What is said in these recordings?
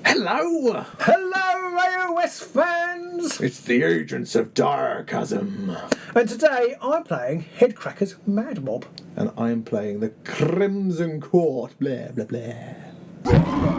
Hello! Hello, AOS fans! It's the Agents of Direchasm. And today I'm playing Hedkrakka's Madmob. And I'm playing the Crimson Court. Blah, blah, blah.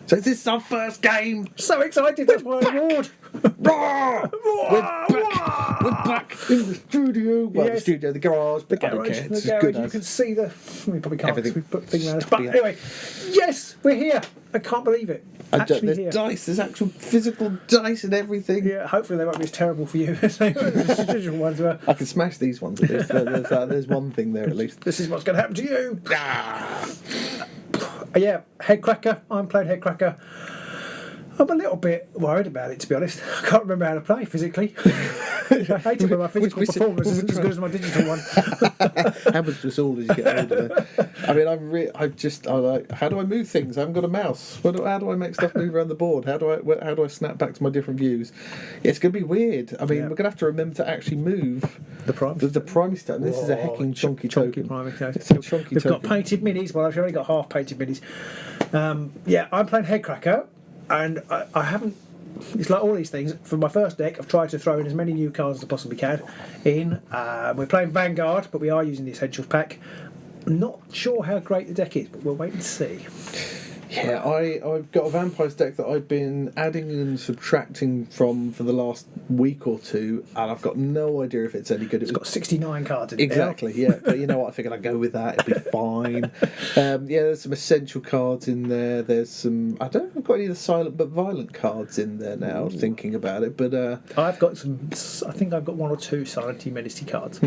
So this is our first game. So excited, that's my award. Roar! We're back in the studio. Well, Yes. the studio, the garage, but I don't Garage, care. the It's garage, good you as. can see the... We probably can't Everything. because we put things around us. But anyway, yes, we're here. I can't believe it. Actually There's here. dice, there's actual physical dice and everything. Yeah, hopefully they won't be as terrible for you as the digital ones were. I can smash these ones at least. There's one thing there at least. This is what's going to happen to you. Ah. Yeah, Hedkrakka. I'm playing Hedkrakka. I'm a little bit worried about it, to be honest. I can't remember how to play physically. I hate it when my physical performance isn't as good as my digital one. Happens to us all as you get older. I mean, I'm like, how do I move things? I haven't got a mouse. How do I make stuff move around the board? How do I snap back to my different views? Yeah, it's going to be weird. I mean, we're going to have to remember to actually move The prime. the primary stuff. This is a hecking chunky token. Primary It's a chunky We've got token. painted minis. Well, I've only got half painted minis. Yeah, I'm playing Hedkrakka, and I haven't. It's like all these things. For my first deck, I've tried to throw in as many new cards as I possibly can. We're playing Vanguard, but we are using the Essentials pack. Not sure how great the deck is, but we'll wait and see. Yeah, I've got a vampires deck that I've been adding and subtracting from for the last week or two, and I've got no idea if it's any good. It's got 69 cards in it. Exactly, yeah. But you know what? I figured I'd go with that. It'll be fine. Yeah, there's some essential cards in there. There's some... I don't know if I've got any of the silent but violent cards in there now, thinking about it. But I've got some. I think I've got one or two Silent Menacey cards.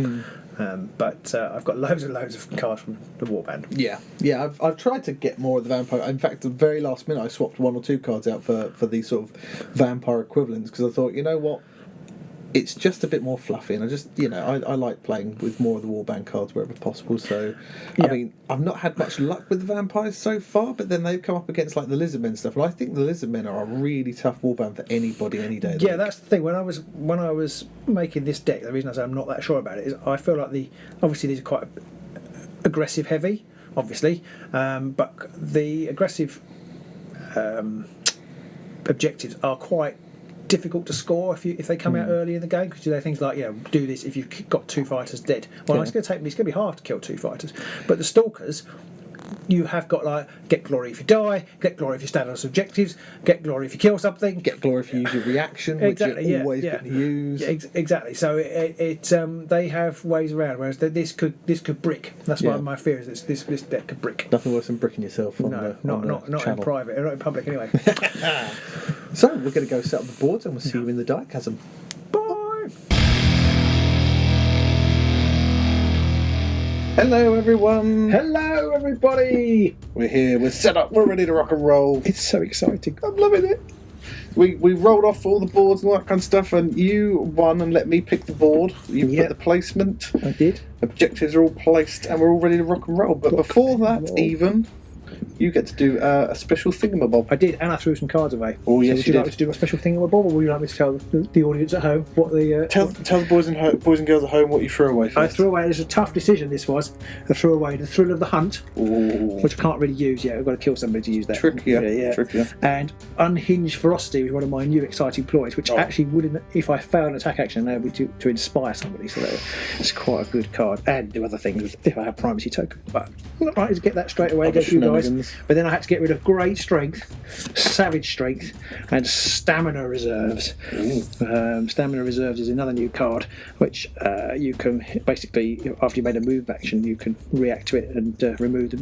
But I've got loads and loads of cards from the Warband. yeah, I've tried to get more of the vampire. In fact, at the very last minute, I swapped one or two cards out for these sort of vampire equivalents because I thought, you know what? It's just a bit more fluffy, and I like playing with more of the warband cards wherever possible. So, Yeah. I mean, I've not had much luck with the vampires so far, but then they've come up against like the lizardmen stuff, and I think the lizardmen are a really tough warband for anybody any day. Yeah, that's the thing. When I was making this deck, the reason I say I'm not that sure about it is I feel like obviously these are quite aggressive heavy, obviously, but the aggressive objectives are quite difficult to score if they come out early in the game, because you know things like do this if you've got two fighters dead. Well, Yeah. it's going to be hard to kill two fighters, but the stalkers, you have got like get glory if you die, get glory if you stand on some objectives, get glory if you kill something, Get glory if you use your reaction, which you're always going to use. Yeah, exactly. So they have ways around, whereas this could brick. That's why Yeah. my fear is this deck could brick. Nothing worse than bricking yourself on No, the not in channel. private, not in public anyway. So we're going to go set up the boards, and we'll see you in the Direchasm. Bye. Hello, everyone. Hello, everybody. We're here. We're set up. We're ready to rock and roll. It's so exciting. I'm loving it. We rolled off all the boards and all that kind of stuff, and you won and let me pick the board. You Yeah. put the placement. I did. Objectives are all placed, and we're all ready to rock and roll. But before that, even, you get to do a special thingamabob. I did, and I threw some cards away. Oh, yes, would you you like did. me to do a special thing with Bob, or would you like me to tell the audience at home what the... Tell the boys and girls at home what you threw away first. I threw away, it was a tough decision this was. I threw away the Thrill of the Hunt, Ooh. which I can't really use yet. I've got to kill somebody to use that. Trickier. And Unhinged Ferocity was one of my new exciting ploys, which actually would, if I fail an attack action, enable me to inspire somebody. So it's quite a good card. And do other things if I have primacy token. But I'm not right to get that straight away Other against you guys. shenanigans. But then I had to get rid of Great Strength, Savage Strength, and Stamina Reserves. Stamina Reserves is another new card, which you can basically, after you made a move action, you can react to it and remove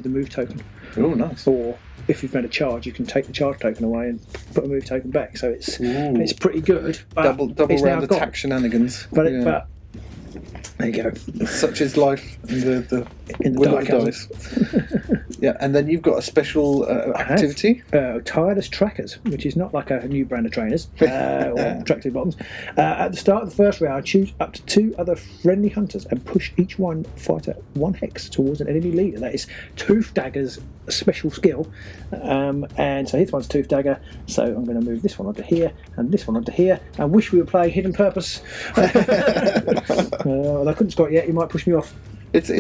the move token. Oh, nice. Or if you've made a charge, you can take the charge token away and put a move token back. So it's pretty good. But Double it's now round gone. attack shenanigans. But Yeah. there you go. Such is life in the In the will of Direchasm. dice. Yeah, and then you've got a special activity. Tireless Trackers, which is not like a new brand of trainers or tracksuit bottoms. At the start of the first round, choose up to 2 other friendly hunters and push each one fighter 1 hex towards an enemy leader. That is Tooth Dagger's special skill. And so this one's Tooth Dagger, so I'm going to move this one onto here and this one onto here. I wish we were playing Hidden Purpose. Well, I couldn't score it yet, you might push me off. It's a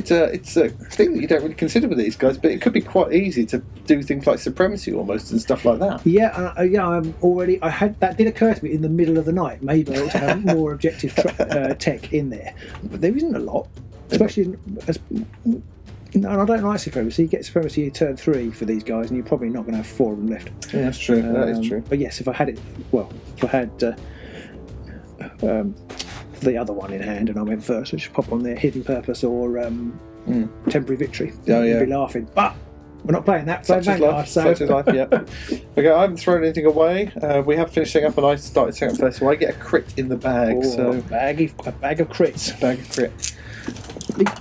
thing that you don't really consider with these guys, but it could be quite easy to do things like supremacy almost and stuff like that. Yeah, that did occur to me in the middle of the night. Maybe I ought to have more objective tech in there, but there isn't a lot, especially and I don't like supremacy. You get supremacy in turn 3 for these guys, and you're probably not going to have 4 of them left. Yeah, that's true. That is true. But yes, if I had the other one in hand and I went first, I'd just pop on there Hidden Purpose or Temporary Victory. Oh, yeah. You'd be laughing. But we're not playing that. Such is life. Such is life, yeah. Okay, I haven't thrown anything away. We have finished setting up, and I started setting up first, so I get a crit in the bag. Oh, so a bag of crits. Bag of crit.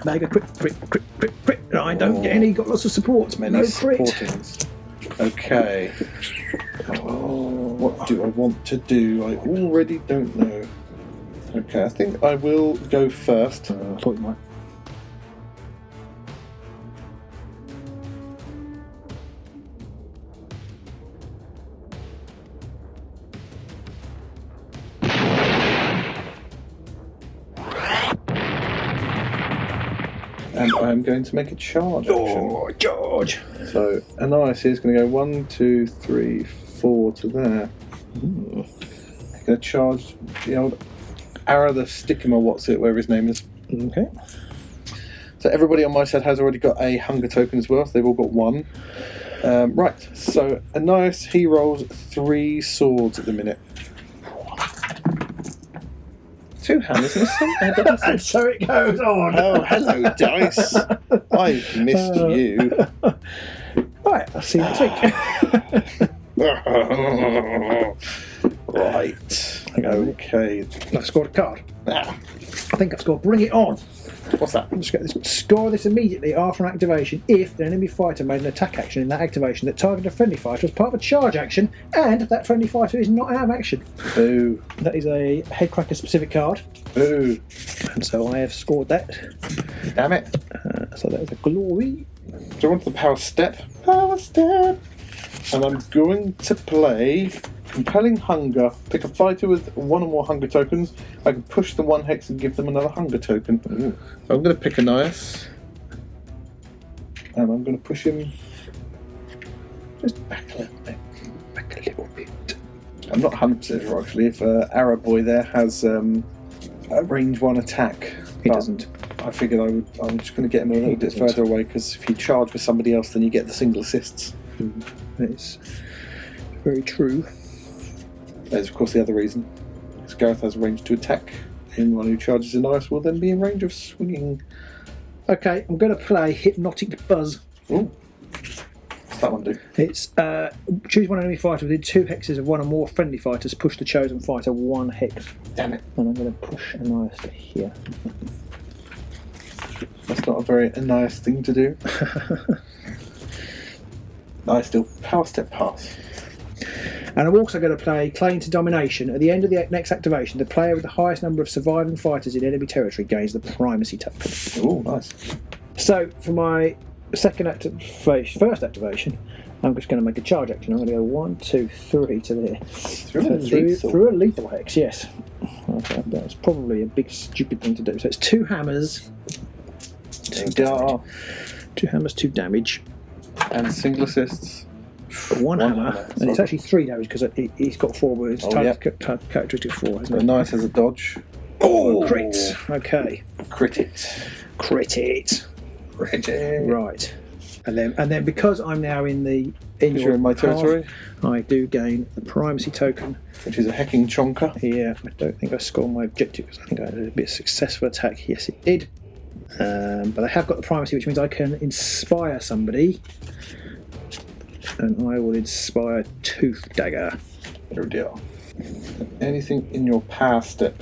Bag of crit. I don't get any. Got lots of supports. Many no crit. supportings. Okay. What do I want to do? I already don't know. Okay, I think I will go first. I thought you might. And I'm going to make a charge action. Oh, George! So, Anais is going to go 1, 2, 3, 4 to there. I'm going to charge the old Ara the Stickima, whatever his name is. Okay. So everybody on my side has already got a hunger token as well, so they've all got 1. Right, so Anais, he rolls 3 swords at the minute. 2 hammers and And so it goes on. Oh, hello, dice. I've missed you. Right, I'll see you next week. Right. Okay. I've scored a card. Ah, I think I've scored Bring It On. what's that? I'm just going to score this immediately after an activation if the enemy fighter made an attack action in that activation that targeted a friendly fighter as part of a charge action and that friendly fighter is not out of action. Boo. That is a Hedkrakka specific card. Boo. And so I have scored that. Damn it. So that is a glory. Do you want the power step? Power step. And I'm going to play Compelling Hunger. Pick a fighter with 1 or more hunger tokens. I can push the 1 hex and give them another hunger token. Ooh. So I'm going to pick Anais. And I'm going to push him just back a little bit. Back a little bit. I'm not 100% sure actually if Arab Boy there has a range 1 attack. He doesn't. I figured I'm just going to get him a little bit further away because if you charge with somebody else then you get the single assists. That is very true. There's of course the other reason. Because Gareth has range to attack. Anyone who charges Anais will then be in range of swinging. Okay, I'm going to play Hypnotic Buzz. Ooh. What's that one do? It's choose 1 enemy fighter within 2 hexes of 1 or more friendly fighters. Push the chosen fighter 1 hex. Damn it. And I'm going to push Anais to here. That's not a very nice thing to do. I still power step pass. And I'm also going to play Claim to Domination. At the end of the next activation, the player with the highest number of surviving fighters in enemy territory gains the primacy token. Oh, nice. So, for my first activation, I'm just going to make a charge action. I'm going to go 1, 2, 3 to there. Through a lethal hex, yes. Okay, that's probably a big stupid thing to do. So it's 2 hammers. 2 damage. 2 hammers, 2 damage. And single assists. 1 hammer. And it's actually 3 damage because he's got 4 words. Characteristic 4, isn't it? Nice as a dodge. Oh, crit. Okay. Crit it. Crit it. Crit it. Right. And then because I'm now in you're in my territory, I do gain the primacy token, which is a hecking chonker. Yeah, I don't think I scored my objective because I think I had a bit of successful attack. Yes, it did. But I have got the primacy, which means I can inspire somebody, and I will inspire Tooth Dagger. Oh dear. Anything in your power step?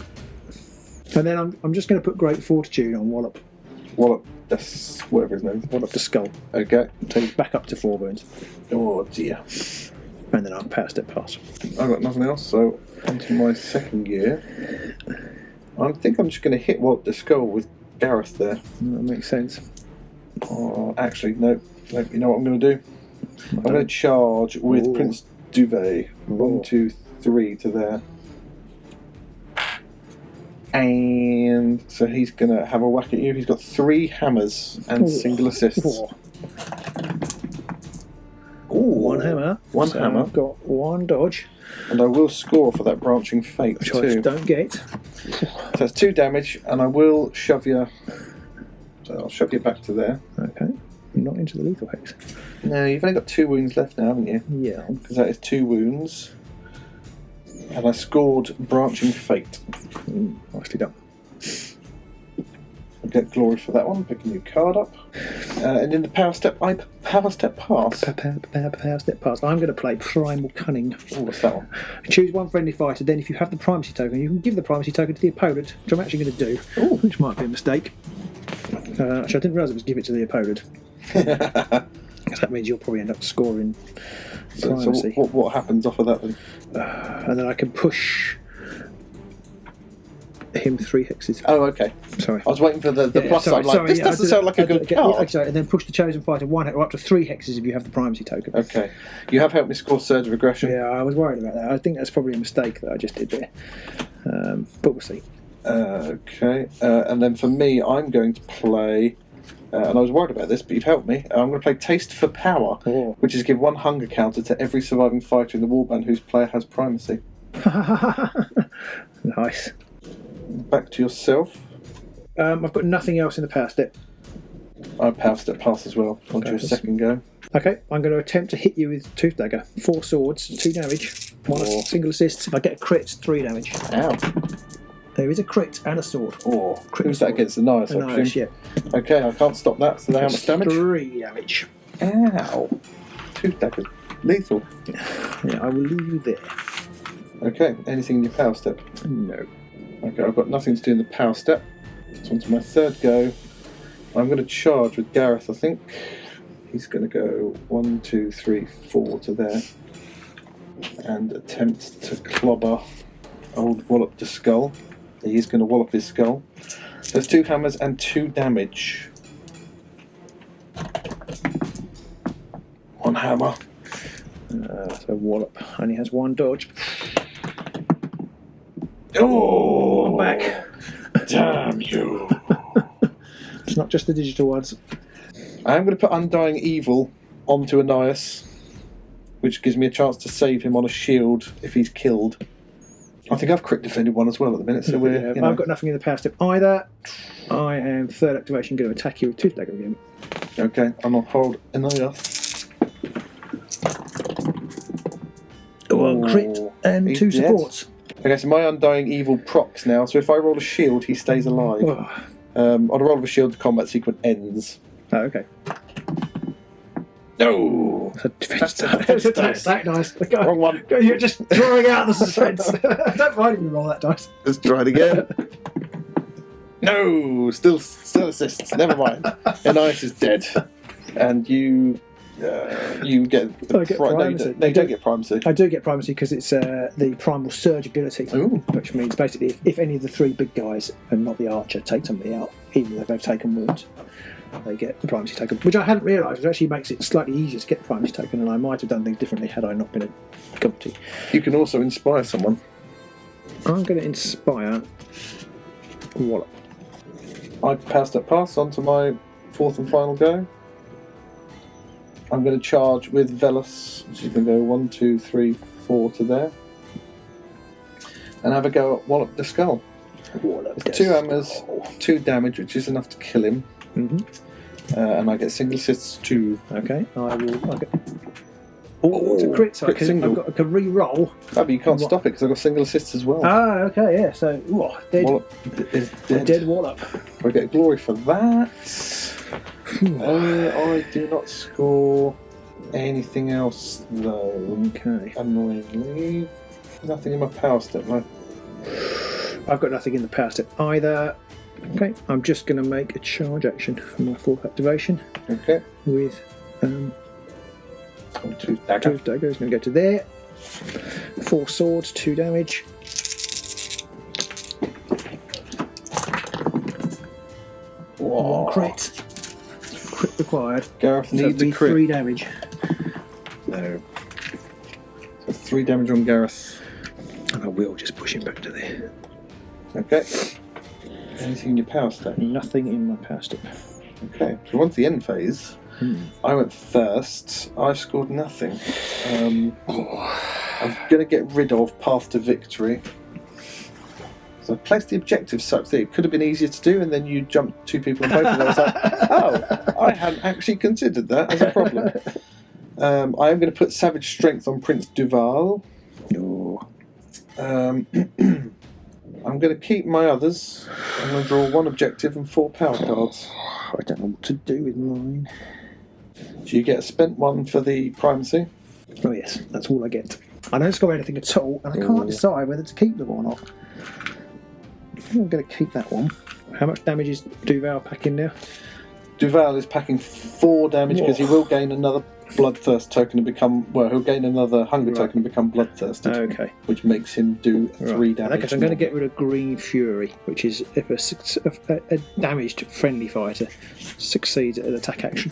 And then I'm just going to put Great Fortitude on Wallop. Wallop, whatever his name is. Wallop the skull. Okay. So he's back up to 4 wounds. Oh dear. And then I'll power step pass. I've got nothing else, so onto my second gear. I think I'm just going to hit Wallop the skull with Gareth there. That makes sense. Oh, actually, no. You know what I'm going to do? I'm going to charge with Prince Duvet. 1, 2, 3 to there. And so he's going to have a whack at you. He's got 3 hammers and single assists. Ooh, 1 hammer. One So hammer. I've got 1 dodge. And I will score for that branching fate Which too. I don't get. So that's 2 damage, and I will shove you. So I'll shove you back to there. Okay. Not into the lethal hex. No, you've only got 2 wounds left now, haven't you? Yeah. Because that is 2 wounds. And I scored branching fate. Nicely done. I get glory for that one. Pick a new card up. And in the power step, I power step pass. Power step pass. I'm going to play Primal Cunning. Oh, what's that one? Choose 1 friendly fighter, then if you have the primacy token, you can give the primacy token to the opponent, which I'm actually going to do, which might be a mistake. Actually, I didn't realise it was give it to the opponent. Because that means you'll probably end up scoring primacy. So what happens off of that then? And then I can push him 3 hexes. Oh, okay. Sorry. I was waiting for the plus side. This doesn't sound like a good card. And then push the chosen fighter 1 or up to 3 hexes if you have the primacy token. Okay. You have helped me score Surge of Aggression. Yeah, I was worried about that. I think that's probably a mistake that I just did there. But we'll see. Okay. And then for me, I'm going to play... and I was worried about this, but you've helped me. I'm going to play Taste for Power, which is give 1 hunger counter to every surviving fighter in the warband whose player has primacy. Nice. Back to yourself. I've got nothing else in the power step. I power step pass as well. Onto your second go. Okay, I'm going to attempt to hit you with Tooth Dagger. 4 swords, 2 damage. 1 single assist. If I get a crit, it's 3 damage. Ow. There is a crit and a sword. Who's that against? The Nias, I presume? Yeah. Okay, I can't stop that. So how much damage? 3 damage. Ow. Tooth Dagger. Lethal. Yeah, I will leave you there. Okay, anything in your power step? No. Okay, I've got nothing to do in the power step. So onto my third go. I'm going to charge with Gareth, I think. He's going to go 1, 2, 3, 4 to there. And attempt to clobber old Wallop the skull. He's going to wallop his skull. So there's 2 hammers and 2 damage. 1 hammer. So Wallop only has 1 dodge. Oh, I'm back. Damn you. It's not just the digital ones. I'm going to put Undying Evil onto Nias, which gives me a chance to save him on a shield if he's killed. I think I've crit defended 1 as well at the minute, so we're. I've got nothing in the power step either. I am third activation going to attack you with Tooth Dagger again. Okay, I'm on hold Nias. 1 crit and he's 2 dead. supports. Okay, so my Undying Evil procs now, so if I roll a shield, he stays alive. On a roll of a shield, the combat sequence ends. Oh, okay. No! That's that nice. Wrong one. You're just drawing out the suspense. Don't mind if you roll that dice. Let's try it again. No! Still assists. Never mind. Nias is dead. And you get I get primacy. No, you don't get primacy. I do get primacy because it's the primal surge ability, which means basically if any of the 3 big guys and not the archer take somebody out, even if they've taken wounds, they get the primacy token, which I hadn't realised. It actually makes it slightly easier to get the primacy token, and I might have done things differently had I not been a company. You can also inspire someone. I'm going to inspire Wallop. I passed that pass on to my 4th and final go. I'm going to charge with Velos, which is going to go 1, 2, 3, 4 to there. And have a go at Wallop the skull. It's 2 hammers, 2 damage, which is enough to kill him. And I get single assists too. Okay, it's a crit, so I can re-roll. Oh, but you can't stop it because I've got single assists as well. Ah, okay, yeah, so dead. Wallop is dead. Dead Wallop. I get glory for that. I do not score anything else though. Okay. Annoyingly. Nothing in my power step, no. I've got nothing in the power step either. Okay, I'm just going to make a charge action for my 4th activation Okay. with Two dagger. 2 daggers. Going to go to there. 4 swords, 2 damage. Whoa. 1 crit. Crit required. Gareth So needs it'd be a crit. 3 damage. No. So 3 damage on Gareth. And I will just push him back to there. Okay. Anything in your power stack? Nothing in my power stick. Okay. So once the end phase, I went first. I've scored nothing. I'm going to get rid of Path to Victory. So I placed the objective such that it could have been easier to do, and then you jumped 2 people on both of them. I was like, oh, I hadn't actually considered that as a problem. I am going to put Savage Strength on Prince Duval. I'm going to keep my others. I'm going to draw 1 objective and 4 power cards. I don't know what to do with mine. Do you get a spent 1 for the primacy? Oh yes, that's all I get. I don't score anything at all, and I can't decide whether to keep them or not. I'm going to keep that one. How much damage is Duval packing now? Duval is packing 4 damage because he will gain another Bloodthirst token and become... Well, he'll gain another Hunger token and become Bloodthirsty. Okay. Which makes him do 3 damage. Okay, so I'm going to get rid of Green Fury, which is if a damaged friendly fighter succeeds at an attack action.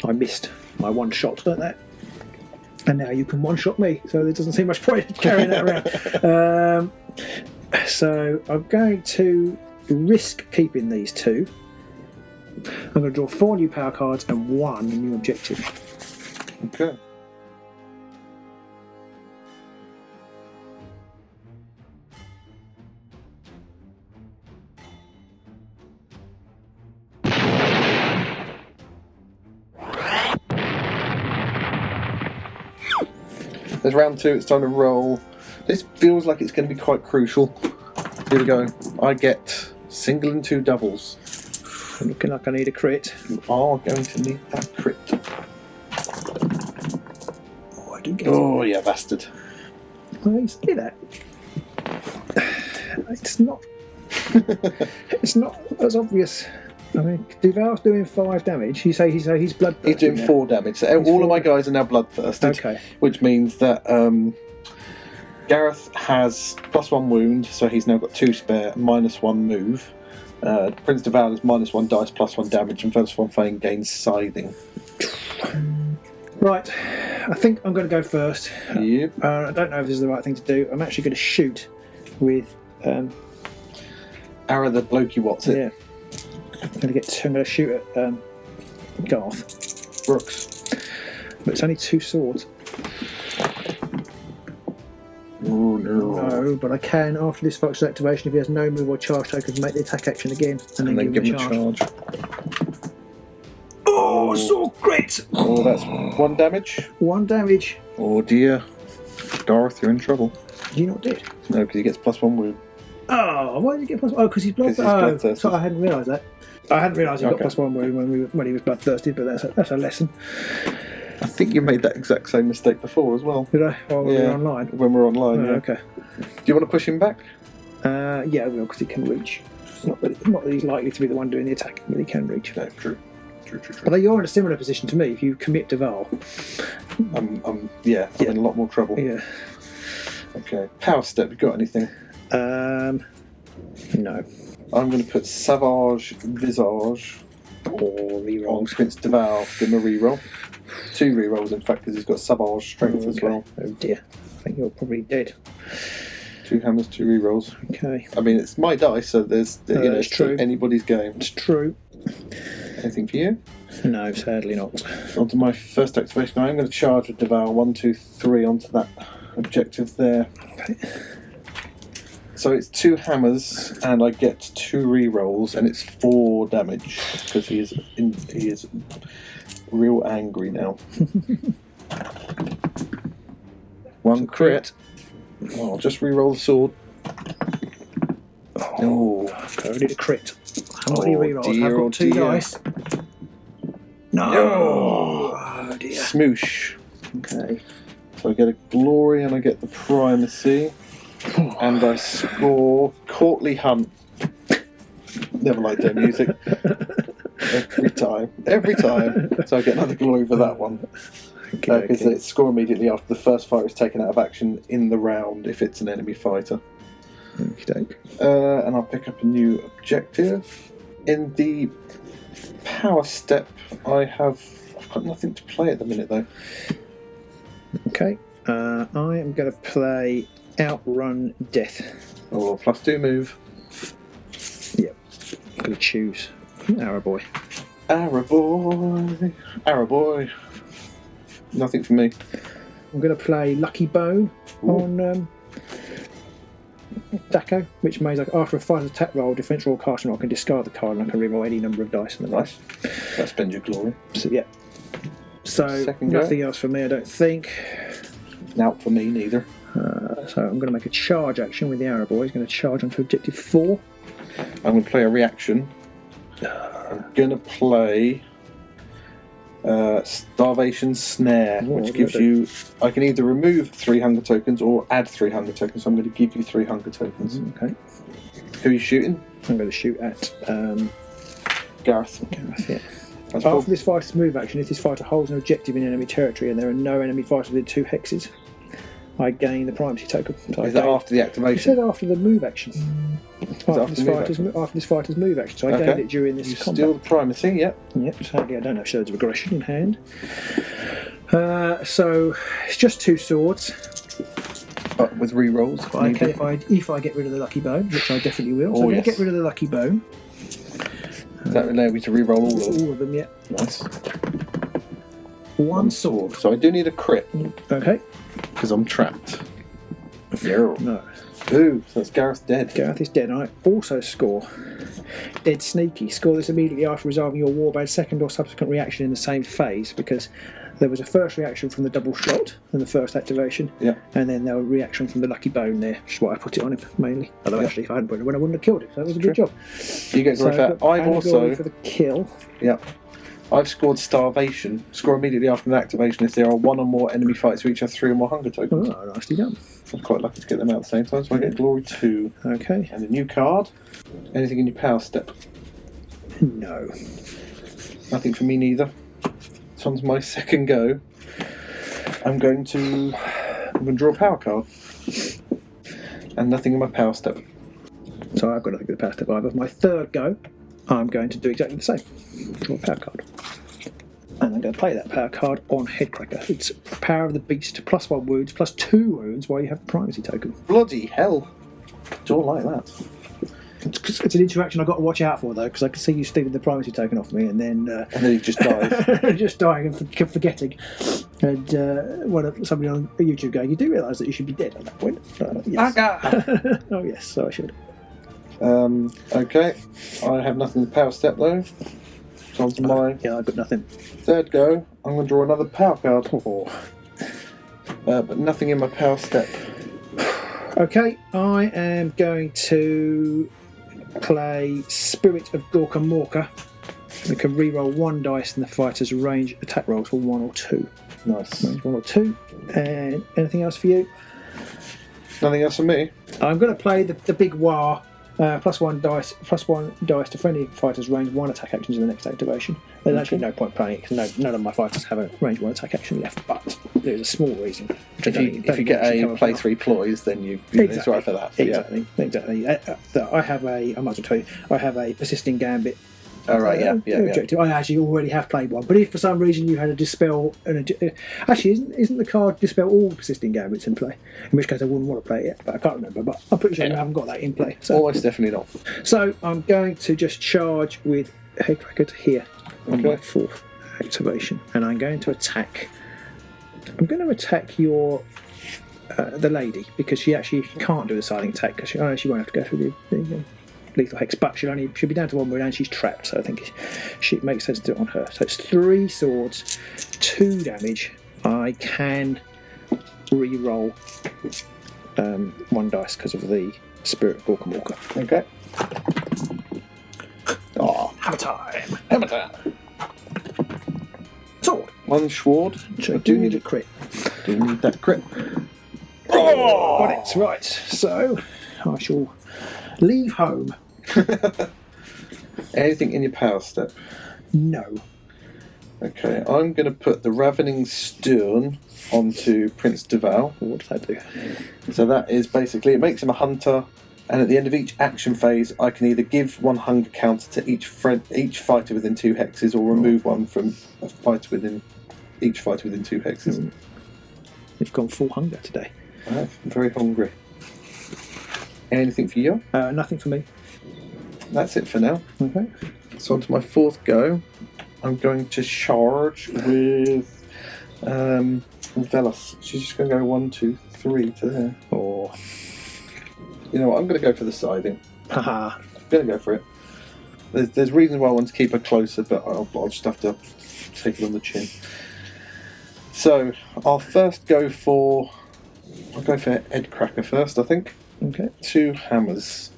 I missed my 1 shot at that. And now you can 1-shot me, so there doesn't seem much point in carrying that around. So I'm going to risk keeping these 2. I'm going to draw 4 new power cards and 1 new objective. Okay. There's round 2, it's time to roll. This feels like it's going to be quite crucial. Here we go. I get single and 2 doubles. Looking like I need a crit. You are going to need that crit. Oh, I do get Oh, yeah, bastard. I see that. It's not. It's not as obvious. I mean, Duval's doing 5 damage. You say he's bloodthirsty. He's doing 4 damage. So all of my guys are now bloodthirsty. Okay. Which means that Gareth has +1 wound, so he's now got 2 spare, -1 move. Prince Duval is -1 dice, +1 damage, and +1 Fane gains scything. Right, I think I'm going to go first. Yep. I don't know if this is the right thing to do. I'm actually going to shoot with. Arrow the blokey what's it? Yeah. I'm going to shoot at Garth Brooks. But it's only 2 swords. Oh, no. No, but I can, after this Fox's activation, if he has no move or charge tokens, make the attack action again and then give him a charge. Oh, sword crit! Oh, that's 1 damage. 1 damage. Oh dear. Garth, you're in trouble. You not dead? No, because he gets +1 wound. Oh, why did he get plus? Oh, because he's blood. 'Cause he's bloodthirsty. So I hadn't realised that. I hadn't realised he got Okay. +1 wound when he was bloodthirsty, but that's a lesson. I think you made that exact same mistake before as well. Did I? While we were online. When we're online, Oh, yeah. okay. Do you want to push him back? Yeah, I will, because he can reach. Not that he's likely to be the one doing the attack, but he can reach. No, true. Although you're in a similar position to me, if you commit to Val. I'm in a lot more trouble. Yeah. Okay. Power step, you got anything? No. I'm going to put Savage Visage Or on rerolls. Prince Duval, give him a reroll. 2 rerolls, in fact, because he's got Savage Strength as well. Oh dear. I think you're probably dead. 2 hammers, 2 rerolls. Okay. I mean, it's my dice, so there's that's true. anybody's game. It's true. Anything for you? No, sadly not. Onto my first activation. I'm going to charge with Duval. 1, 2, 3 onto that objective there. Okay. So it's 2 hammers, and I get 2 rerolls, and it's 4 damage because he is real angry now. 1 crit. Oh, I'll just reroll the sword. Oh, Okay, I need a crit. How many rerolls? dear, I've oh got 2 dear. dice. No. Oh dear. Smoosh. Okay. So I get a glory, and I get the primacy, and I score Courtly Hunt. Never liked their music. Every time. So I get another glory for that one. Because it's score immediately after the first fighter is taken out of action in the round if it's an enemy fighter. And I'll pick up a new objective. In the power step, I've got nothing to play at the minute though. Okay. I am going to play Outrun Death. Oh, +2 move. Yep. I'm going to choose Arrow Boy. Arrow boy. Nothing for me. I'm going to play Lucky Bone on Daco, which means like after a fighter's attack roll, defense roll, cast, and I can discard the card and I can reroll any number of dice in the dice. That spends your glory. So yeah. So Second nothing else for me, I don't think. Not for me neither. So I'm going to make a charge action with the Arrow Boy. He's going to charge onto objective 4. I'm going to play a reaction. I'm going to play Starvation Snare, which gives you... I can either remove 3 hunger tokens or add 3 hunger tokens, so I'm going to give you 3 hunger tokens. Okay. Who are you shooting? I'm going to shoot at Gareth. yeah. That's After cool. this fighter's move action, if this fighter holds an objective in enemy territory and there are no enemy fighters within 2 hexes, I gain the primacy token. So Is that after the It activation? said after the move action. After this fighter's move action. So I gained it during this You combat. steal the primacy, yep. Yep, sadly I don't have Shards of Aggression in hand. So it's just 2 swords. But with re-rolls. Okay, if I get rid of the Lucky Bone, which I definitely will. So Oh, I'm going yes. to get rid of the Lucky Bone. Does that allow me to re-roll all of them? All of them, yeah. Nice. One sword. So I do need a crit, Okay. because I'm trapped. Yeah. No. Ooh, so that's Gareth dead. Gareth is dead. I also score Dead Sneaky. Score this immediately after resolving your warband second or subsequent reaction in the same phase, because there was a first reaction from the double shot and the first activation, and then there was a reaction from the Lucky Bone there, which is why I put it on him mainly. Although actually, if I hadn't put it on, I wouldn't have killed him. So that was a good job. You get glory for that. I've also for the kill. I've scored Starvation. Score immediately after an activation if there are 1 or more enemy fights who each have 3 or more hunger tokens. Oh, nicely done. I'm quite lucky to get them out at the same time, so I get glory 2. Okay. And a new card. Anything in your power step? No. Nothing for me neither. This one's my second go. I'm going to draw a power card. And nothing in my power step. So I've got nothing with the power step either. My third go, I'm going to do exactly the same. Draw a power card. And I'm going to play that power card on Hedkrakka. It's Power of the Beast, +1 wounds, +2 wounds while you have a primacy token. Bloody hell. Don't like that. It's an interaction I've got to watch out for, though, because I can see you stealing the primacy token off me and then he just dies. just dying and forgetting. And somebody on YouTube going, you do realise that you should be dead at that point? Yes. Oh, yes, so I should. Okay. I have nothing in the power step, though. So on to my Yeah, I've got nothing. third go. I'm going to draw another power card. Oh. But nothing in my power step. Okay, I am going to play Spirit of Gorka Morka. We can re-roll 1 dice in the fighter's range attack rolls for 1 or 2. Nice. Range 1 or 2. And anything else for you? Nothing else for me. I'm going to play the big War. +1 dice to friendly fighters' range 1 attack actions in the next activation. There's actually no point playing it because none of my fighters have a range 1 attack action left, but there's a small reason. If you get a play 3 ploys, then it's right for that. Exactly. I have I might as well tell you, I have a persisting gambit. Objective. I actually already have played one, but if for some reason you had a dispel, actually isn't the card dispel all persisting gambits in play? In which case I wouldn't want to play it yet, but I can't remember. But I'm pretty sure I haven't got that in play. So. Almost definitely not. So I'm going to just charge with Hedkrakka here on my 4th activation, and I'm going to attack. I'm going to attack your the lady because she actually can't do the silent attack because she won't have to go through the lethal hex, but she'll be down to 1 wound and she's trapped, so I think it makes sense to do it on her. So it's 3 swords, 2 damage. I can re-roll 1 dice because of the Spirit of Gorka Morka. Okay. Oh, hammer time! Hammer time! Sword! 1 sword. I do need a crit. Do need that crit. Oh! Got it, right. So I shall leave home Anything in your power step? No. Okay, I'm going to put the Ravening Stern onto Prince Duval. What does that do? So that is basically, it makes him a hunter, and at the end of each action phase, I can either give one hunger counter to each fighter within 2 hexes, or remove one from a fighter within each fighter within 2 hexes. You've gone full hunger today. I'm very hungry. Anything for you? Nothing for me. That's it for now. Okay. So on to my 4th go. I'm going to charge with Velas. She's just going to go 1, 2, 3 to there. Or You know what? I'm going to go for the siding. haha. I'm going to go for it. There's reasons why I want to keep her closer, but I'll just have to take it on the chin. So I'll first go for. I'll go for Hedkrakka first, I think. Okay. 2 hammers.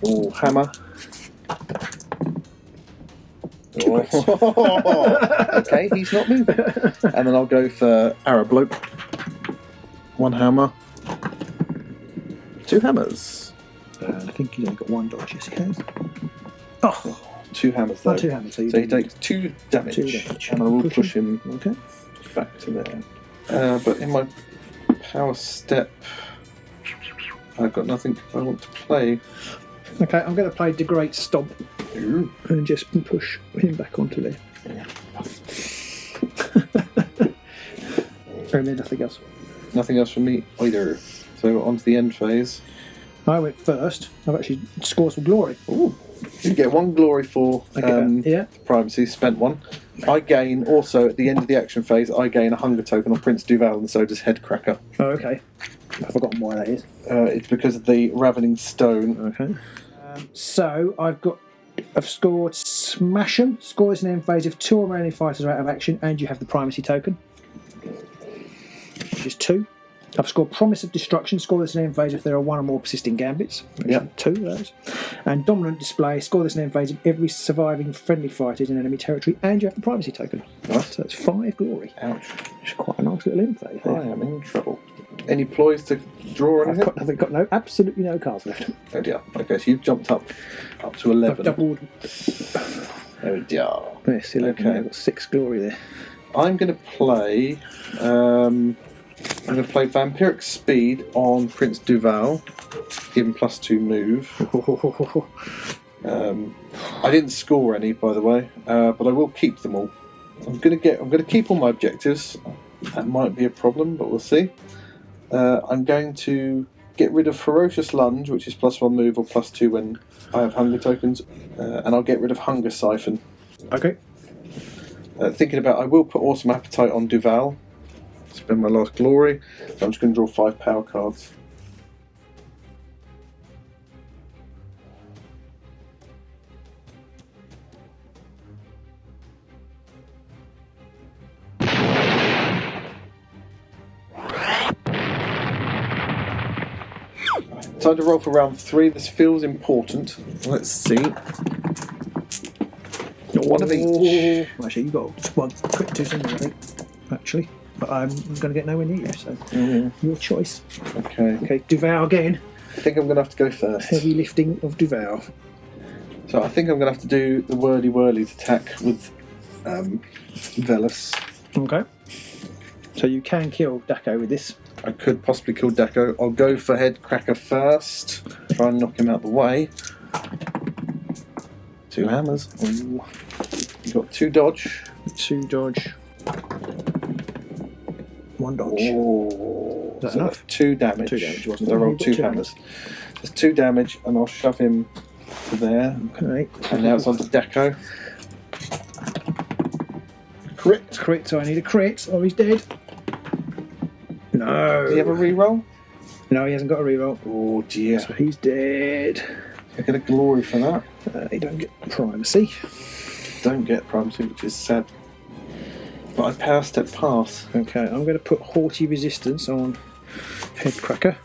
Oh, hammer. Okay, he's not moving. And then I'll go for arrow bloke. 1 hammer. 2 hammers. I think he's only got 1 dodge. Yes, he has. 2 hammers though. 2 hammers. So he takes 2 damage. 2 damage. And I will push him Okay. back to there. But in my power step, I've got nothing I want to play. Okay, I'm going to play Degrade Stomp Ooh. and just push him back onto there. And then nothing else. Nothing else from me either. So on to the end phase. I went first. I've actually scored some glory. Ooh. You get 1 glory for Yeah. privacy, spent 1. I gain also at the end of the action phase, I gain a hunger token on Prince Duval, and so does Hedkrakka. Oh, okay. I've forgotten why that is. It's because of the Ravening Stone. Okay. So I've scored Smash 'em. Score is an end phase if 2 remaining fighters are out of action, and you have the primacy token, which is 2. I've scored Promise of Destruction. Score this in end phase if there are 1 or more persisting gambits. Yep. 2 of those. And Dominant Display. Score this in end phase if every surviving friendly fighter is in enemy territory, and you have the primacy token. Nice. So it's 5 glory. Ouch. It's quite a nice little end phase. I am in trouble. Any ploys to draw or anything? I've got absolutely no cards left. Oh dear. Okay, so you've jumped up to 11. I've doubled. Oh dear. Yes, 11. Okay. I've got 6 glory there. I'm going to play. I'm going to play Vampiric Speed on Prince Duval. Give him +2 move. I didn't score any, by the way, but I will keep them all. I'm going to keep all my objectives. That might be a problem, but we'll see. I'm going to get rid of Ferocious Lunge, which is +1 move or +2 when I have hunger tokens, and I'll get rid of Hunger Siphon. Okay. Thinking about, I will put Awesome Appetite on Duval. Spend my last glory. So I'm just going to draw 5 power cards. Time to roll for round 3. This feels important. Let's see. One of each. Actually, you've got one quick 2 singles, I think. Actually, but I'm going to get nowhere near you, so your choice. Okay. Okay, Duval again. I think I'm going to have to go first. Heavy lifting of Duval. So I think I'm going to have to do the whirly-whirly attack with Velas. Okay. So you can kill Daco with this. I could possibly kill Daco. I'll go for Hedkrakka first. Try and knock him out the way. 2 hammers. Ooh. You got 2 dodge. 2 dodge. 1 dodge. Oh, Is that so enough? that's 2 damage. 2 damage, wasn't I it? rolled 2 2 hammers. There's 2 damage, and I'll shove him to there. Okay. And now it's on to Daco. Crit. Crit, so I need a crit, or he's dead. No. Do you have a reroll? No, he hasn't got a reroll. Oh dear. So he's dead. I get a glory for that. You don't get primacy. Don't get primacy, which is sad. But I power step pass. Okay, I'm going to put Haughty Resistance on Hedkrakka.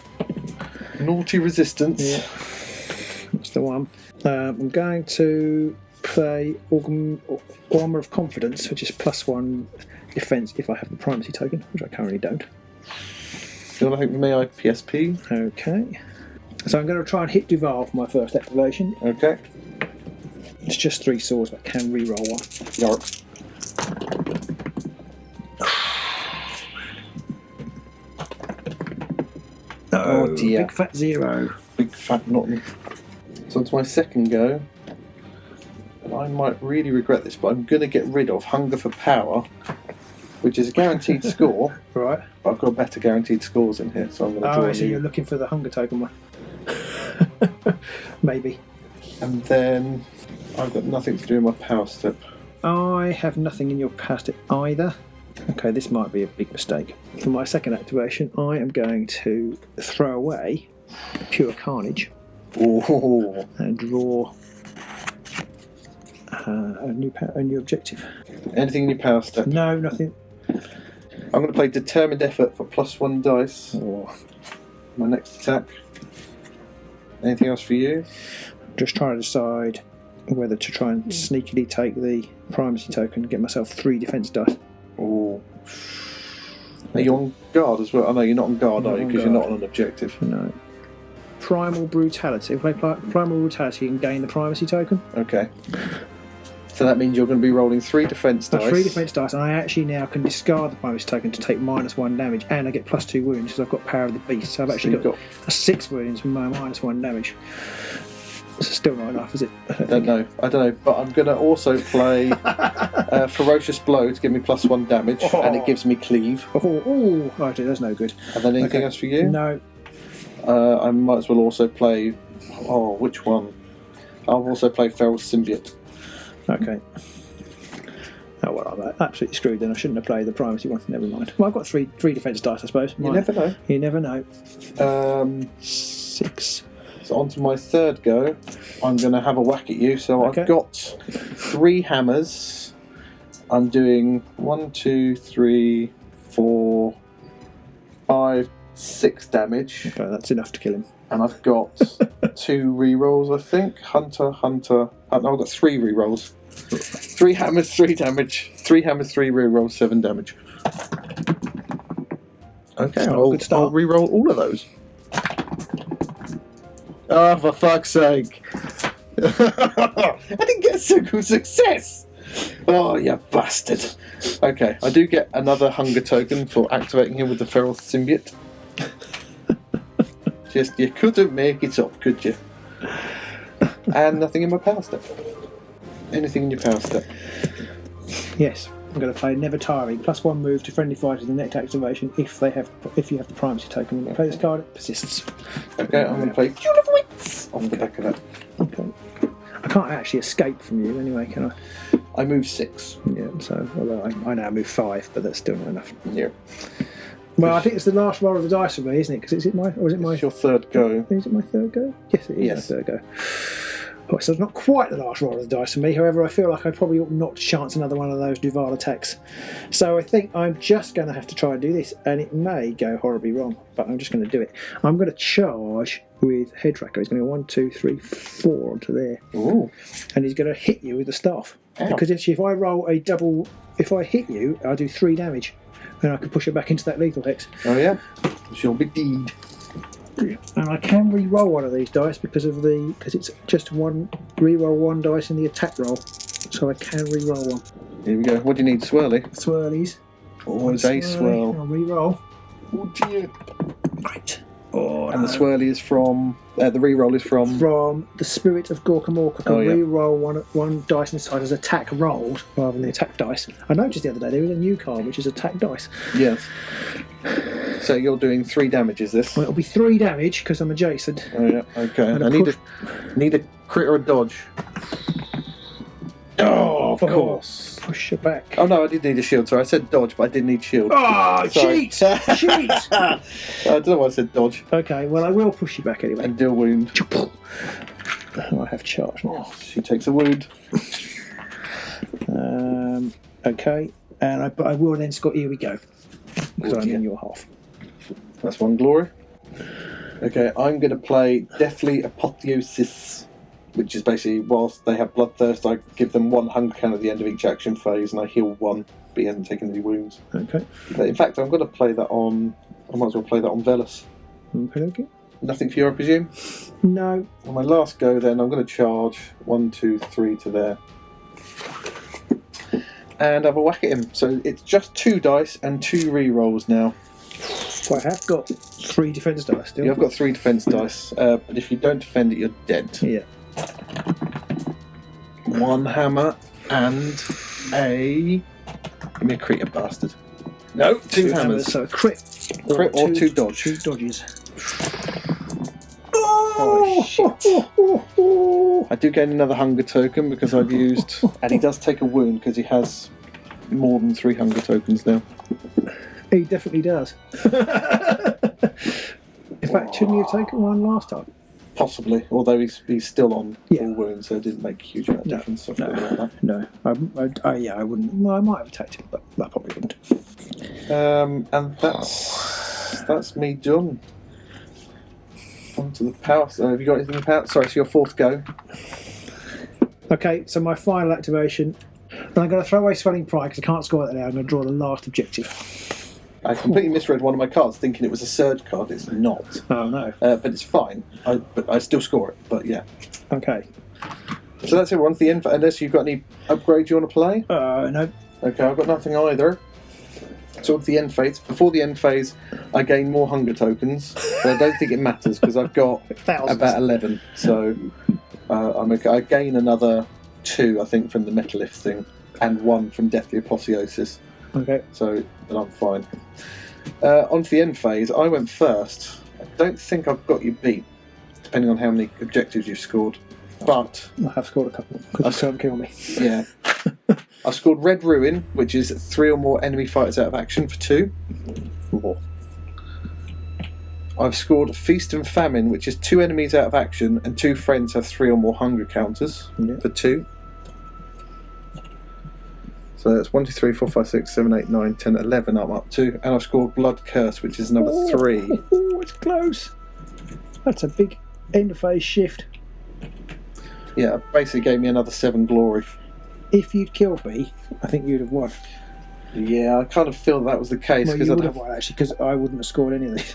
Naughty resistance. Yeah, that's the one. I'm going to play Armour of Confidence, which is +1 defence if I have the primacy token, which I currently don't. Do you want to think with me? I PSP. Okay. So I'm going to try and hit Duval for my first activation. Okay. It's just 3 swords, but I can re-roll one. Yark. Oh dear. Big fat 0. Big fat nothing. So it's my second go. And I might really regret this, but I'm going to get rid of Hunger for Power, which is a guaranteed score. Right. But I've got better guaranteed scores in here, so I'm going to draw a So new. you're looking for the hunger token one. Maybe. And then I've got nothing to do with my power step. I have nothing in your power step either. Okay, this might be a big mistake. For my second activation, I am going to throw away Pure Carnage Oh, and draw a new objective. anything in your power step? No, nothing. I'm going to play Determined Effort for +1 dice. Oh, My next attack. Anything else for you? just trying to decide whether to try and sneakily take the primacy token and get myself 3 defense dice. Oh. Are you on guard as well? I know you're not on guard, Not are you? on Because you're guard. not on an objective. No. Primal Brutality. If I play Primal Brutality, you can gain the primacy token. Okay. So that means you're going to be rolling 3 defense dice. 3 defense dice, and I actually now can discard the primacy token to take -1 damage, and I get +2 wounds because I've got Power of the Beast. So I've actually you've got 6 wounds with my -1 damage. It's still not enough, is it? I don't know, but I'm going to also play Ferocious Blow to give me +1 damage, and it gives me Cleave. Actually, that's no good. And then anything Okay. else for you? No. I might as well also play. Oh, which one? I'll also play Feral Symbiote. Okay. Oh well, I'm absolutely screwed then. I shouldn't have played the primacy one. Never mind. Well, I've got three defense dice, I suppose. You never know. You never know. 6. So on to my third go. I'm going to have a whack at you. So Okay. I've got 3 hammers. I'm doing 1, 2, 3, 4, 5, 6 damage. Okay, that's enough to kill him. And I've got 2 rerolls, I think. Hunter. No, I've got 3 rerolls. 3 hammers, 3 damage. 3 hammers, 3 rerolls, 7 damage. Okay, Good start. I'll reroll all of those. Oh, for fuck's sake. I didn't get a single success. Oh, you bastard. Okay, I do get another hunger token for activating him with the Feral Symbiote. Just, you couldn't make it up, could you? And nothing in my power step. Anything in your power step? Yes. I'm going to play Never Tiring. +1 move to friendly fighters in the next activation if you have the primacy token. When you play this card, it persists. Okay, I'm going to play Cure of Wits off the back of that. Okay. I can't actually escape from you anyway, can I? I move 6. Yeah, so although I now move 5, but that's still not enough. Yeah. Well, I think it's the last roll of the dice for me, isn't it? Because is it my It's your third go. Is it my third go? Yes, it is Yes. my third go. Oh, so it's not quite the last roll of the dice for me. However, I feel like I probably ought not to chance another one of those Duval attacks. So I think I'm just going to have to try and do this, and it may go horribly wrong, but I'm just going to do it. I'm going to charge with Hedkrakka. He's going to go 1, 2, 3, 4 onto there, Ooh. and he's going to hit you with the staff. Ow. Because if I roll a double, if I hit you, I do 3 damage, and I can push it back into that lethal hex. Oh, yeah? She'll be deed. And I can re-roll one of these dice because it's just re-roll 1 dice in the attack roll, so I can re-roll one. Here we go. What do you need, Swirly? Swirlies. Oh, it's a swirl. I'll re-roll. Oh, dear. Right. Oh, And the swirly is from... the reroll is from... From the Spirit of Gorkamork, I can Oh, yeah. re-roll one dice inside as attack rolled rather than the attack dice. I noticed the other day there was a new card which is attack dice. Yes. So you're doing 3 damage, is this? Well, it'll be 3 damage because I'm adjacent. Oh, yeah. Okay. And I a need a crit or a dodge. Oh, of course. Push it back. Oh, no, I did need a shield. Sorry, I said dodge, but I did need shield. Oh, Sorry. cheat! Cheat! I don't know why I said dodge. Okay, well, I will push you back anyway. And deal wound. I have charge now. She takes a wound. Okay, but I will then Scott. Here we go. Because I'm in your half. That's 1 glory. Okay, I'm going to play Deathly Apotheosis, which is basically whilst they have bloodthirst, I give them 1 hunger count at the end of each action phase, and I heal 1, but he hasn't taken any wounds. Okay. But in fact, I'm going to play that on. I might as well play that on Velas. Okay. Nothing for you, I presume? No. On my last go, then, I'm going to charge 1, 2, 3 to there. And have a whack at him. So it's just 2 dice and 2 re-rolls now. So I have got 3 defence dice still. You've got 3 defence dice, but if you don't defend it, you're dead. Yeah. 1 hammer and a... Give me a crit, you bastard. No, 2 hammers. So a crit. Crit or 2 dodge. 2 dodges. Oh, shit. I do gain another hunger token because I've used... And he does take a wound because he has more than 3 hunger tokens now. He definitely does. In fact, shouldn't he have taken one last time? Possibly, although he's still on Yeah. full wound, so it didn't make a huge amount of difference. No. I wouldn't. Well, I might have attacked him, but I probably wouldn't. And that's me done. On to the power. Have you got anything in power? Sorry, it's your 4th go. Okay, so my final activation. And I'm going to throw away Swelling Pride because I can't score that now. I'm going to draw the last objective. I completely misread one of my cards, thinking it was a surge card. It's not. Oh no. But it's fine. But I still score it. But yeah. Okay. So that's it. We're on to the end. Unless you've got any upgrades you want to play. No. Okay, I've got nothing either. So on to the end phase. Before the end phase, I gain more hunger tokens, but I don't think it matters because I've got Thousands. about 11. So I gain another 2, I think, from the Mechanolith thing, and 1 from Deathly Apotheosis. Okay. So then I'm fine. On to the end phase, I went first. I don't think I've got you beat, depending on how many objectives you've scored. But I have scored a couple because you can't kill me. yeah. I've scored Red Ruin, which is 3 or more enemy fighters out of action for 2. More. I've scored Feast and Famine, which is 2 enemies out of action and 2 friends have 3 or more hunger counters for 2. So that's 1, 2, 3, 4, 5, 6, 7, 8, 9, 10, 11 I'm up to. And I've scored Blood Curse, which is number 3. Oh, it's close. That's a big end phase shift. Yeah, basically gave me another 7 glory. If you'd killed me, I think you'd have won. Yeah, I kind of feel that was the case. Well, you would have won actually, because I wouldn't have scored any of these.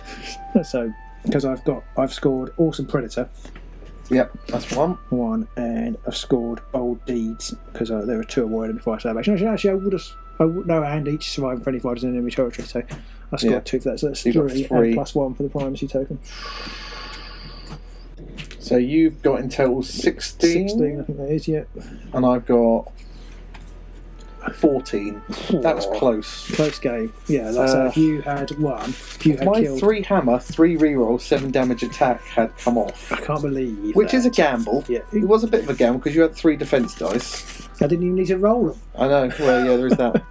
So, because I've scored Awesome Predator. Yep, that's 1. And I've scored Bold Deeds because there are 2 or more enemy fighters in action. Actually, I would know, and each surviving friendly fighters in enemy territory. So I scored 2 for that. So that's 3 and plus 1 for the primacy token. So you've got in total 16. 16, I think that is, yeah. And I've got 14. That was close. Close game. Yeah, so if you had won, if you had my killed... 3 hammer, 3 reroll, 7 damage attack had come off. I can't believe Which that. is a gamble. Yeah. It was a bit of a gamble because you had 3 defence dice. I didn't even need to roll them. I know, well, yeah, there is that.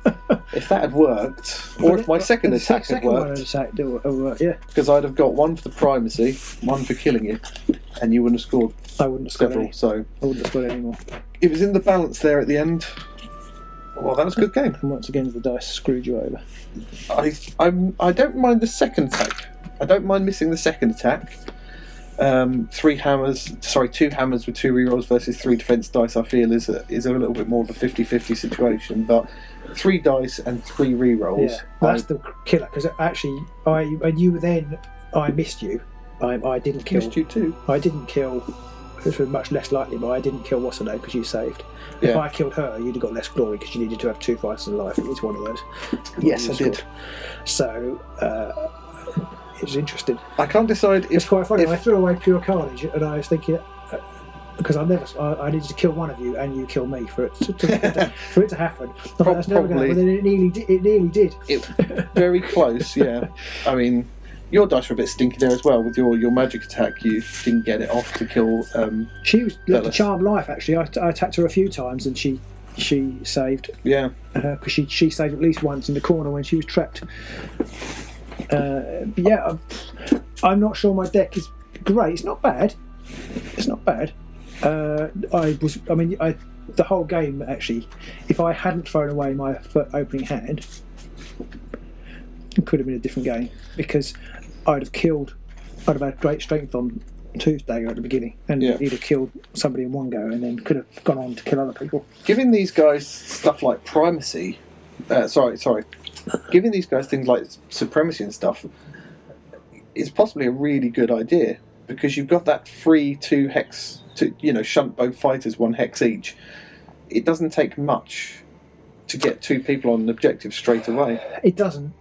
If that had worked, or if my second attack had worked, yeah, because I'd have got 1 for the primacy, 1 for killing you, and you wouldn't have scored I wouldn't have scored several, any. so I wouldn't have scored any more. it was in the balance there at the end. Well, that was a good game. And once again, the dice screwed you over. I don't mind the second attack. I don't mind missing the second attack. 2 hammers with 2 rerolls versus 3 defence dice. I feel is a little bit more of a 50-50 situation, but 3 dice and 3 rerolls. Yeah, that's the killer. Because actually, I missed you. I didn't kill. Missed you too. I didn't kill. This was much less likely, but I didn't kill what's her name because you saved. Yeah. If I killed her, you'd have got less glory because you needed to have 2 fighters alive. It was one of those. Yes, I did. So it was interesting. I can't decide if... It's quite funny. I threw away Pure Carnage, and I was thinking because I needed to kill one of you, and you kill me for it to happen. That's never going to happen. But then it nearly did. Very close. Yeah. I mean, your dice were a bit stinky there as well with your magic attack. You didn't get it off to kill. She was left a charmed life. Actually, I attacked her a few times, and she saved. Yeah. Because she saved at least once in the corner when she was trapped. But yeah, I'm not sure my deck is great. It's not bad. The whole game actually, if I hadn't thrown away my opening hand, it could have been a different game because I'd have had great strength on Tuesday at the beginning, and he'd have killed somebody in one go, and then could have gone on to kill other people. Giving these guys stuff like primacy, giving these guys things like supremacy and stuff is possibly a really good idea because you've got that free 2 hex to shunt both fighters 1 hex each. It doesn't take much to get 2 people on an objective straight away. It doesn't,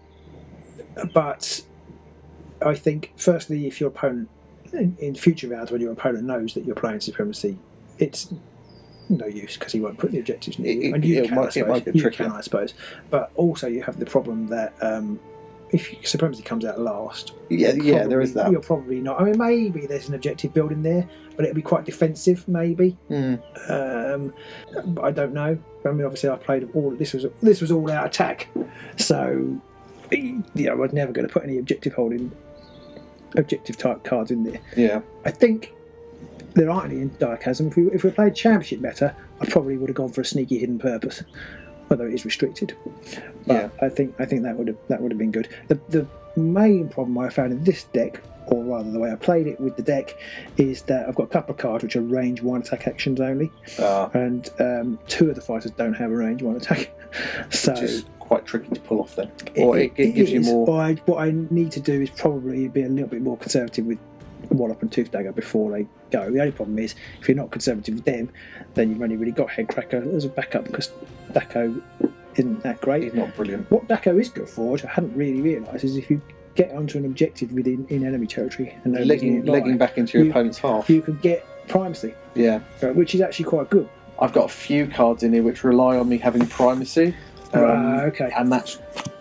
but I think firstly, if your opponent in future rounds, when your opponent knows that you're playing supremacy, it's no use because he won't put the objectives near you, and you can, I suppose. But also, you have the problem that if supremacy comes out last, there is that. You're probably not. I mean, maybe there's an objective building there, but it'll be quite defensive, maybe. But I don't know. I mean, obviously, I played all. This was all out attack, so I was never going to put any objective type cards in there. Yeah, I think there aren't any in Direchasm. If we played Championship meta, I probably would have gone for a sneaky hidden purpose, although it is restricted. But I think that would have been good. The main problem I found in this deck, or rather the way I played it with the deck, is that I've got a couple of cards which are range 1 attack actions only, and 2 of the fighters don't have a range 1 attack. So which is quite tricky to pull off then. Or it gives you more. What I need to do is probably be a little bit more conservative with Wallop and Tooth Dagger before they go. The only problem is, if you're not conservative with them, then you've only really got Hedkrakka as a backup, because Daco isn't that great. He's not brilliant. What Daco is good for, which I hadn't really realised, is if you get onto an objective in enemy territory and legging back into your opponent's half, you can get primacy. Yeah, which is actually quite good. I've got a few cards in here which rely on me having primacy. Okay. And that's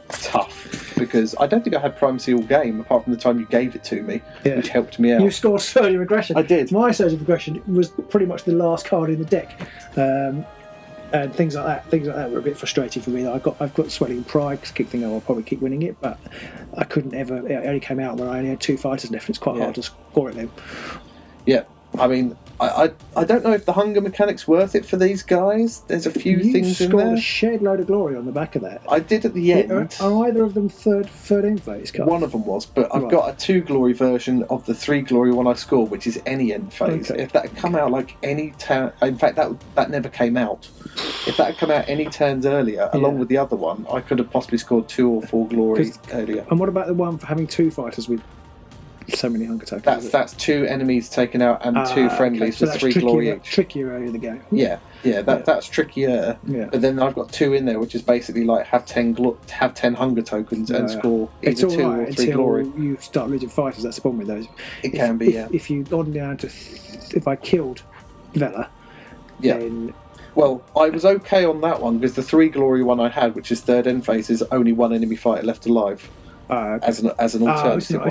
tough because I don't think I had primacy all game, apart from the time you gave it to me, which helped me out. You scored Surge of Aggression. I did. My Surge of Aggression was pretty much the last card in the deck. And things like that were a bit frustrating for me. I've got Swelling Pride, because I keep thinking I'll probably keep winning it, but I couldn't ever. It only came out when I only had 2 fighters left. It's quite hard to score it then. Yeah, I mean, I don't know if the hunger mechanic's worth it for these guys. There's a few things in there. You scored a shed load of glory on the back of that. I did at the end. Are either of them third end phase cards? One of them was, but I've got a 2 glory version of the 3 glory one I scored, which is any end phase. Okay. If that had come out like any turn, in fact that never came out. If that had come out any turns earlier, along with the other one, I could have possibly scored 2 or 4 glory earlier. And what about the one for having 2 fighters with so many hunger tokens? That's 2 enemies taken out and 2 friendlies with 3 glory each. Trickier early in the game. That's trickier. Yeah. But then I've got 2 in there, which is basically like have 10 hunger tokens and score either 2 or 3 glory. You start losing fighters. That's the problem with those. It can be. If you've gone down to if I killed Vela, then. Well, I was okay on that one because the 3 glory one I had, which is third end phase, is only 1 enemy fighter left alive. As an alternative one.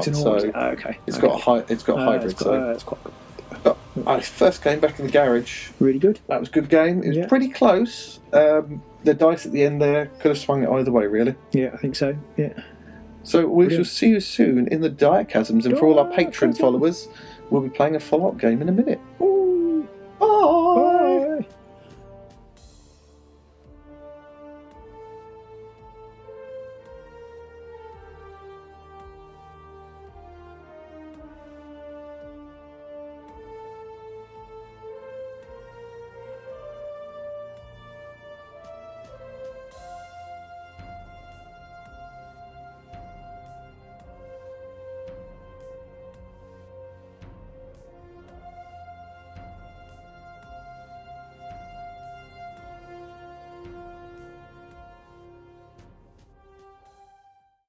It's got a hybrid. That's quite good. But I first came back in the garage. Really good. That was a good game. It was pretty close. The dice at the end there could have swung it either way, really. Yeah, I think so. Yeah. So we shall see you soon in the Direchasms, and for all our Patreon followers, we'll be playing a follow-up game in a minute. Ooh.